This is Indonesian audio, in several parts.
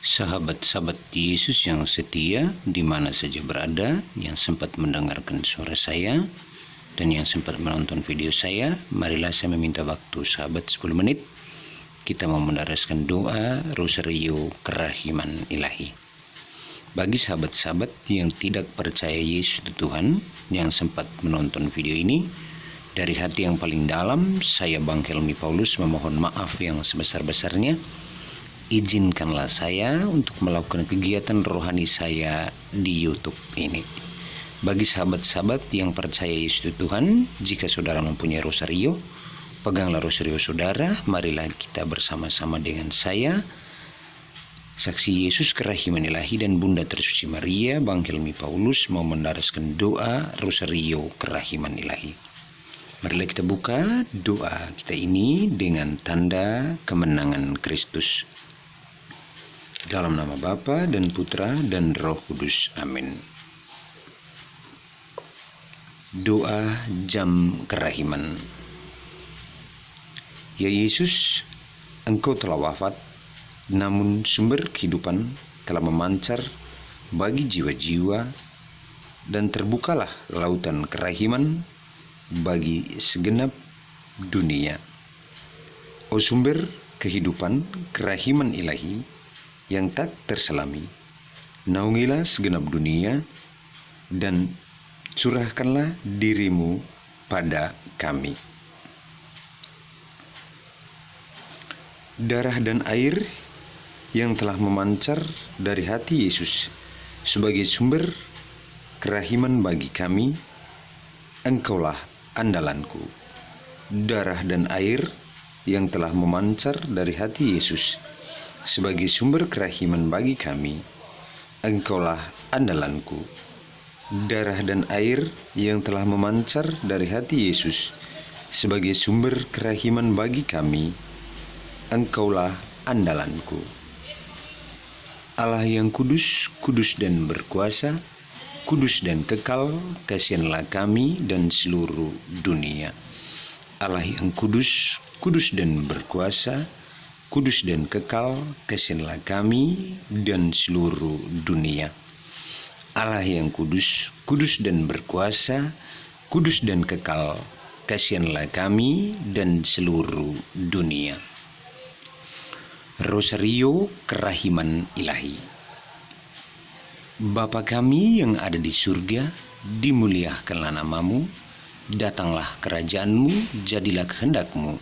Sahabat-sahabat Yesus yang setia di mana saja berada, yang sempat mendengarkan suara saya dan yang sempat menonton video saya, marilah saya meminta waktu sahabat 10 menit. Kita mau mendaraskan doa Rosario Kerahiman Ilahi. Bagi sahabat-sahabat yang tidak percaya Yesus itu Tuhan, yang sempat menonton video ini, dari hati yang paling dalam, saya Bang Helmi Paulus memohon maaf yang sebesar-besarnya. Izinkanlah saya untuk melakukan kegiatan rohani saya di YouTube ini. Bagi sahabat-sahabat yang percaya Yesus Tuhan, jika saudara mempunyai rosario, peganglah rosario saudara. Marilah kita bersama-sama dengan saya, Saksi Yesus Kerahiman Ilahi dan Bunda Tersuci Maria, Bang Helmi Paulus mau mendaraskan doa rosario Kerahiman Ilahi. Marilah kita buka doa kita ini dengan tanda kemenangan Kristus. Dalam nama Bapa dan Putra dan Roh Kudus. Amin. Doa jam kerahiman. Ya Yesus, Engkau telah wafat, namun sumber kehidupan telah memancar bagi jiwa-jiwa, dan terbukalah lautan kerahiman bagi segenap dunia. O sumber kehidupan kerahiman ilahi yang tak terselami, naungilah segenap dunia dan curahkanlah dirimu pada kami. Darah dan air yang telah memancar dari hati Yesus sebagai sumber kerahiman bagi kami, Engkaulah andalanku. Darah dan air yang telah memancar dari hati Yesus sebagai sumber kerahiman bagi kami, Engkaulah andalanku. Darah dan air yang telah memancar dari hati Yesus sebagai sumber kerahiman bagi kami, Engkaulah andalanku. Allah yang kudus, kudus dan berkuasa, kudus dan kekal, kasihanlah kami dan seluruh dunia. Allah yang kudus, kudus dan berkuasa, kudus dan kekal, kasihanlah kami dan seluruh dunia. Allah yang kudus, kudus dan berkuasa, kudus dan kekal, kasihanlah kami dan seluruh dunia. Rosario Kerahiman Ilahi. Bapa kami yang ada di surga, dimuliakanlah namamu, datanglah kerajaanmu, jadilah kehendakmu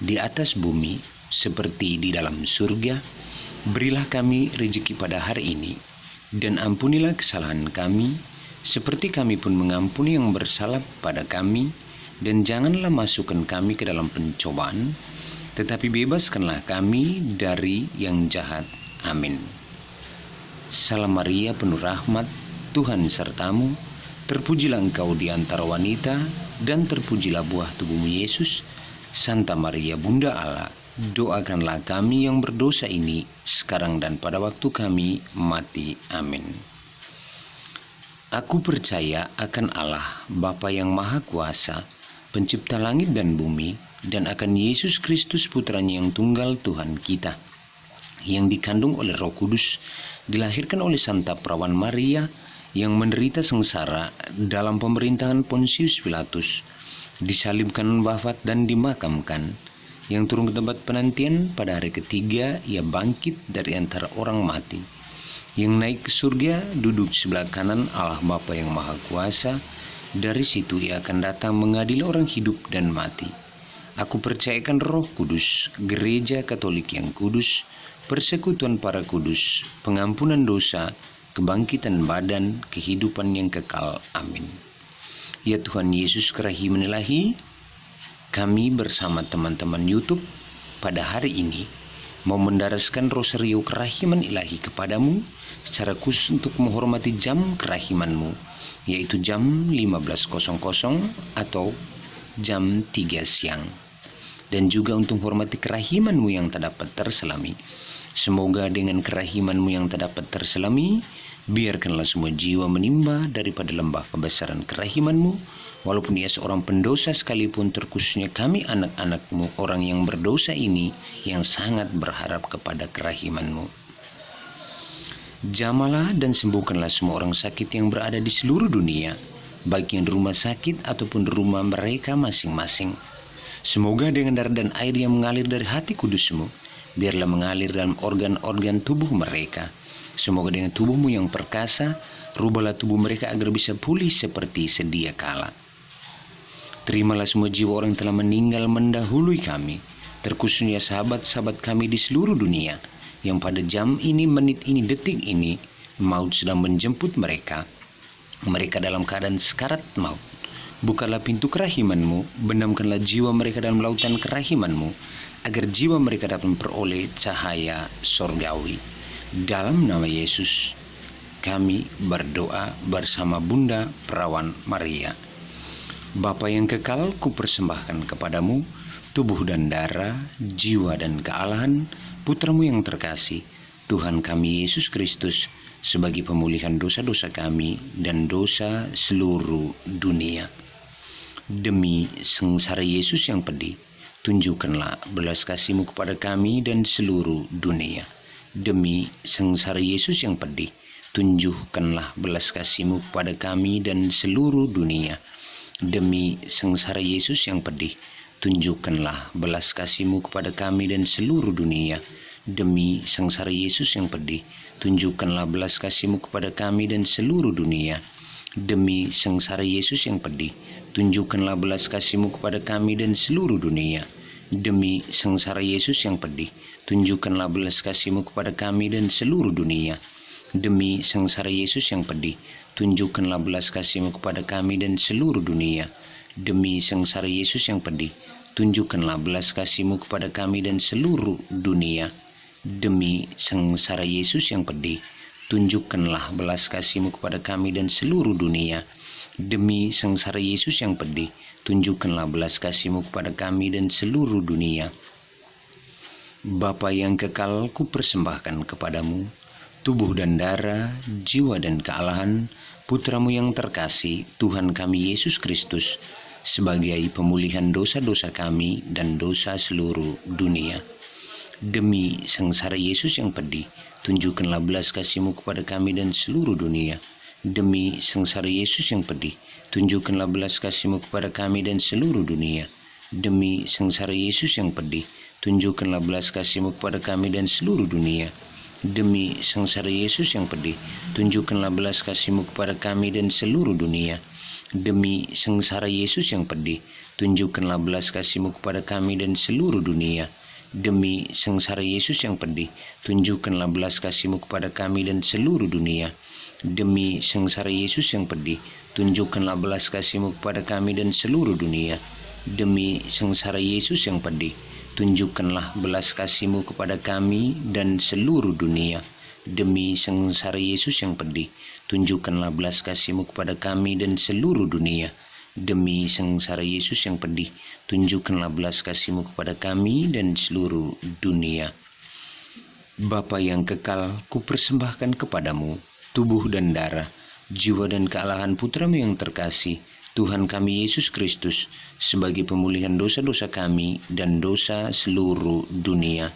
di atas bumi seperti di dalam surga. Berilah kami rezeki pada hari ini, dan ampunilah kesalahan kami, seperti kami pun mengampuni yang bersalah pada kami. Dan janganlah masukkan kami ke dalam pencobaan, tetapi bebaskanlah kami dari yang jahat. Amin. Salam Maria, penuh rahmat, Tuhan sertamu. Terpujilah engkau di antara wanita, dan terpujilah buah tubuhmu Yesus. Santa Maria, Bunda Allah, doakanlah kami yang berdosa ini, sekarang dan pada waktu kami mati. Amin. Aku percaya akan Allah, Bapa yang Maha Kuasa, Pencipta langit dan bumi, dan akan Yesus Kristus Putranya yang tunggal Tuhan kita, yang dikandung oleh Roh Kudus, dilahirkan oleh Santa Perawan Maria, yang menderita sengsara dalam pemerintahan Pontius Pilatus, disalibkan, wafat dan dimakamkan, yang turun ke tempat penantian, pada hari ketiga ia bangkit dari antara orang mati, yang naik ke surga, duduk sebelah kanan Allah Bapa yang Maha Kuasa. Dari situ ia akan datang mengadili orang hidup dan mati. Aku percayakan Roh Kudus, Gereja Katolik yang kudus, persekutuan para kudus, pengampunan dosa, kebangkitan badan, kehidupan yang kekal. Amin. Ya Tuhan Yesus Kerahiman Ilahi, kami bersama teman-teman YouTube pada hari ini mau mendaraskan rosario Kerahiman Ilahi kepadamu secara khusus untuk menghormati jam kerahimanmu, yaitu jam 15.00 atau jam 3 siang. Dan juga untuk menghormati kerahimanmu yang tak dapat terselami. Semoga dengan kerahimanmu yang tak dapat terselami, biarkanlah semua jiwa menimba daripada lembah kebesaran kerahimanmu, walaupun ia seorang pendosa sekalipun, terkhususnya kami anak-anakmu, orang yang berdosa ini, yang sangat berharap kepada kerahimanmu. Jamalah dan sembuhkanlah semua orang sakit yang berada di seluruh dunia, baik yang di rumah sakit ataupun di rumah mereka masing-masing. Semoga dengan darah dan air yang mengalir dari hati kudus-Mu, biarlah mengalir dalam organ-organ tubuh mereka. Semoga dengan tubuh-Mu yang perkasa, rubahlah tubuh mereka agar bisa pulih seperti sedia kala. Terimalah semua jiwa orang yang telah meninggal mendahului kami, terkhususnya sahabat-sahabat kami di seluruh dunia, yang pada jam ini, menit ini, detik ini, maut sedang menjemput mereka. Mereka dalam keadaan sekarat maut. Bukalah pintu kerahiman-Mu, benamkanlah jiwa mereka dalam lautan kerahiman-Mu, agar jiwa mereka dapat memperoleh cahaya sorgawi. Dalam nama Yesus, kami berdoa bersama Bunda Perawan Maria. Bapa yang kekal, kupersembahkan kepadamu tubuh dan darah, jiwa dan kealahan Putra-Mu yang terkasih, Tuhan kami Yesus Kristus, sebagai pemulihan dosa-dosa kami dan dosa seluruh dunia. Demi sengsara Yesus yang pedih, tunjukkanlah belas kasih-Mu kepada kami dan seluruh dunia. Demi sengsara Yesus yang pedih, tunjukkanlah belas kasih-Mu kepada kami dan seluruh dunia. Demi sengsara Yesus yang pedih, tunjukkanlah belas kasih-Mu kepada kami dan seluruh dunia. Demi sengsara Yesus yang pedih, tunjukkanlah belas kasih-Mu kepada kami dan seluruh dunia. Demi sengsara Yesus yang pedih, tunjukkanlah belas kasih-Mu kepada kami dan seluruh dunia. Demi sengsara Yesus yang pedih, tunjukkanlah belas kasih-Mu kepada kami dan seluruh dunia. Demi sengsara Yesus yang pedih, tunjukkanlah belas kasih-Mu kepada kami dan seluruh dunia. Demi sengsara Yesus yang pedih, tunjukkanlah belas kasih-Mu kepada kami dan seluruh dunia. Demi sengsara Yesus yang pedih, tunjukkanlah belas kasih-Mu kepada kami dan seluruh dunia. Demi sengsara Yesus yang pedih, tunjukkanlah belas kasih-Mu kepada kami dan seluruh dunia. Bapa yang kekal, kupersembahkan kepadamu tubuh dan darah, jiwa dan kealahan Putra-Mu yang terkasih, Tuhan kami Yesus Kristus, sebagai pemulihan dosa-dosa kami dan dosa seluruh dunia. Demi sengsara Yesus yang pedih, tunjukkanlah belas kasih-Mu kepada kami dan seluruh dunia. Demi sengsara Yesus yang pedih, tunjukkanlah belas kasih-Mu kepada kami dan seluruh dunia. Demi sengsara Yesus yang pedih, tunjukkanlah belas kasih-Mu kepada kami dan seluruh dunia. Demi sengsara Yesus yang pedih, tunjukkanlah belas kasih-Mu kepada kami dan seluruh dunia. Demi sengsara Yesus yang pedih, tunjukkanlah belas kasih-Mu kepada kami dan seluruh dunia. Demi sengsara Yesus yang pedih, tunjukkanlah belas kasih-Mu kepada kami dan seluruh dunia. Demi sengsara Yesus yang pedih, tunjukkanlah belas kasih-Mu kepada kami dan seluruh dunia. Demi sengsara Yesus yang pedih, tunjukkanlah belas kasih-Mu kepada kami dan seluruh dunia. Demi sengsara Yesus yang pedih, tunjukkanlah belas kasih-Mu kepada kami dan seluruh dunia. Demi sengsara Yesus yang pedih, tunjukkanlah belas kasih-Mu kepada kami dan seluruh dunia. Bapa yang kekal, kupersembahkan kepadamu tubuh dan darah, jiwa dan kealahan Putra-Mu yang terkasih, Tuhan kami Yesus Kristus, sebagai pemulihan dosa-dosa kami dan dosa seluruh dunia.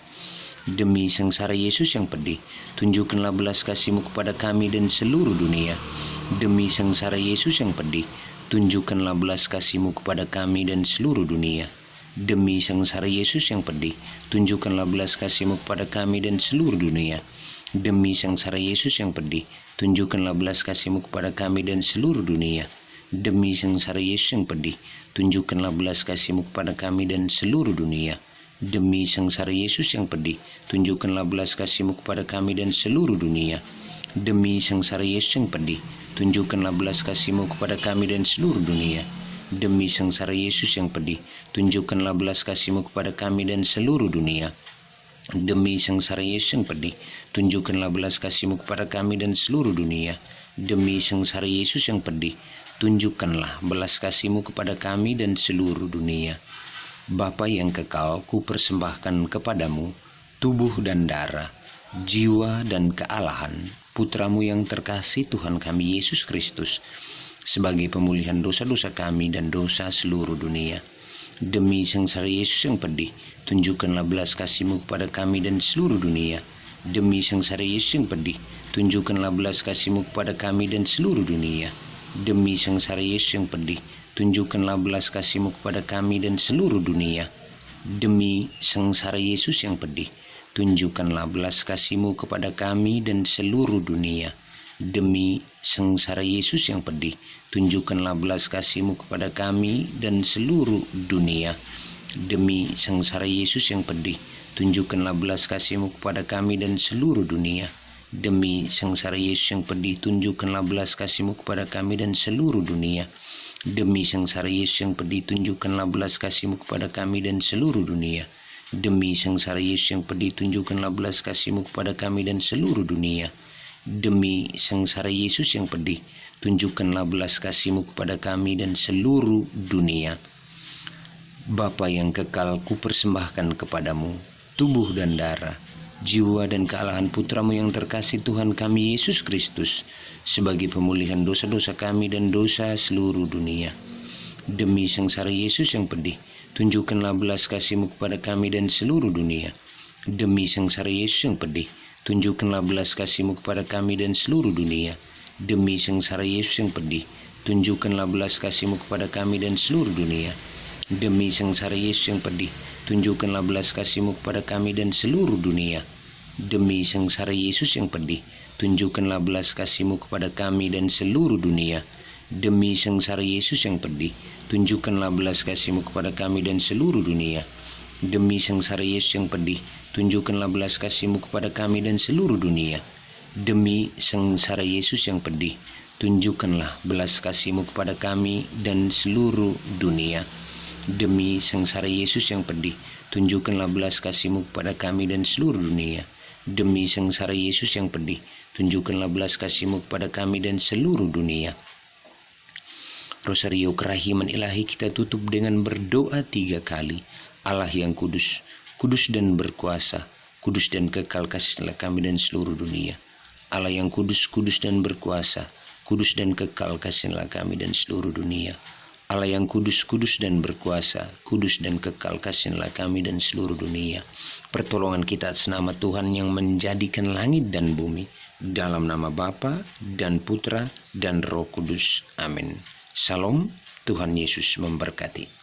Demi sengsara Yesus yang pedih, tunjukkanlah belas kasih-Mu kepada kami dan seluruh dunia. Demi sengsara Yesus yang pedih, tunjukkanlah belas kasih-Mu kepada kami dan seluruh dunia. Demi sengsara Yesus yang pedih, tunjukkanlah belas kasih-Mu kepada kami dan seluruh dunia. Demi sengsara Yesus yang pedih, tunjukkanlah belas kasih-Mu kepada kami dan seluruh dunia. Demi sengsara Yesus yang pedih, tunjukkanlah belas kasih-Mu kepada kami dan seluruh dunia. Demi sengsara Yesus yang pedih, tunjukkanlah belas kasih-Mu kepada kami dan seluruh dunia. Demi sengsara Yesus yang pedih, tunjukkanlah belas kasih-Mu kepada kami dan seluruh dunia. Demi sengsara Yesus yang pedih, tunjukkanlah belas kasih-Mu kepada kami dan seluruh dunia. Demi sengsara Yesus yang pedih, tunjukkanlah belas kasih-Mu kepada kami dan seluruh dunia. Demi sengsara Yesus yang pedih, tunjukkanlah belas kasih-Mu kepada kami dan seluruh dunia. Bapa yang kekal, kupersembahkan kepadamu tubuh dan darah, jiwa dan kealahan Putra-Mu yang terkasih, Tuhan kami Yesus Kristus, sebagai pemulihan dosa-dosa kami dan dosa seluruh dunia. Demi sengsara Yesus yang pedih, tunjukkanlah belas kasih-Mu kepada kami dan seluruh dunia. Demi sengsara Yesus yang pedih, tunjukkanlah belas kasih-Mu kepada kami dan seluruh dunia. Demi sengsara Yesus yang pedih, tunjukkanlah belas kasih-Mu kepada kami dan seluruh dunia. Demi sengsara Yesus yang pedih, tunjukkanlah belas kasih-Mu kepada kami dan seluruh dunia. Demi sengsara Yesus yang pedih, tunjukkanlah belas kasih-Mu kepada kami dan seluruh dunia. Demi sengsara Yesus yang pedih, tunjukkanlah belas kasih-Mu kepada kami dan seluruh dunia. Demi sengsara Yesus yang pedih, tunjukkanlah belas kasih-Mu kepada kami dan seluruh dunia. Demi sengsara Yesus yang pedih, tunjukkanlah belas kasih-Mu kepada kami dan seluruh dunia. Demi sengsara Yesus yang pedih, tunjukkanlah belas kasih-Mu kepada kami dan seluruh dunia. Demi sengsara Yesus yang pedih, tunjukkanlah belas kasih-Mu kepada kami dan seluruh dunia. Bapa yang kekal, kupersembahkan kepadamu tubuh dan darah, jiwa dan kealahan Putra-Mu yang terkasih Tuhan kami Yesus Kristus, sebagai pemulihan dosa-dosa kami dan dosa seluruh dunia. Demi sengsara Yesus yang pedih, tunjukkanlah belas kasih-Mu kepada kami dan seluruh dunia. Demi sengsara Yesus yang pedih, tunjukkanlah belas kasih-Mu kepada kami dan seluruh dunia. Demi sengsara Yesus yang pedih, tunjukkanlah belas kasih-Mu kepada kami dan seluruh dunia. Demi sengsara Yesus yang pedih, tunjukkanlah belas kasih-Mu kepada kami dan seluruh dunia. Demi sengsara Yesus yang pedih, tunjukkanlah belas kasih-Mu kepada kami dan seluruh dunia. Demi sengsara Yesus yang pedih, tunjukkanlah belas kasih-Mu kepada kami dan seluruh dunia. Demi sengsara Yesus yang pedih, tunjukkanlah belas kasih-Mu kepada kami dan seluruh dunia. Demi sengsara Yesus yang pedih, tunjukkanlah belas kasih-Mu kepada kami dan seluruh dunia. Demi sengsara Yesus yang pedih, tunjukkanlah belas kasih-Mu kepada kami dan seluruh dunia. Demi sengsara Yesus yang pedih, tunjukkanlah belas kasih-Mu kepada kami dan seluruh dunia. Rosario kerahiman ilahi kita tutup dengan berdoa 3 kali. Allah yang kudus, kudus dan berkuasa, kudus dan kekal kasihlah kami dan seluruh dunia. Allah yang kudus, kudus dan berkuasa, kudus dan kekal kasihlah kami dan seluruh dunia. Allah yang kudus, kudus dan berkuasa, kudus dan kekal kasihlah kami dan seluruh dunia. Pertolongan kita atas nama Tuhan yang menjadikan langit dan bumi, dalam nama Bapa dan Putra dan Roh Kudus. Amin. Salam, Tuhan Yesus memberkati.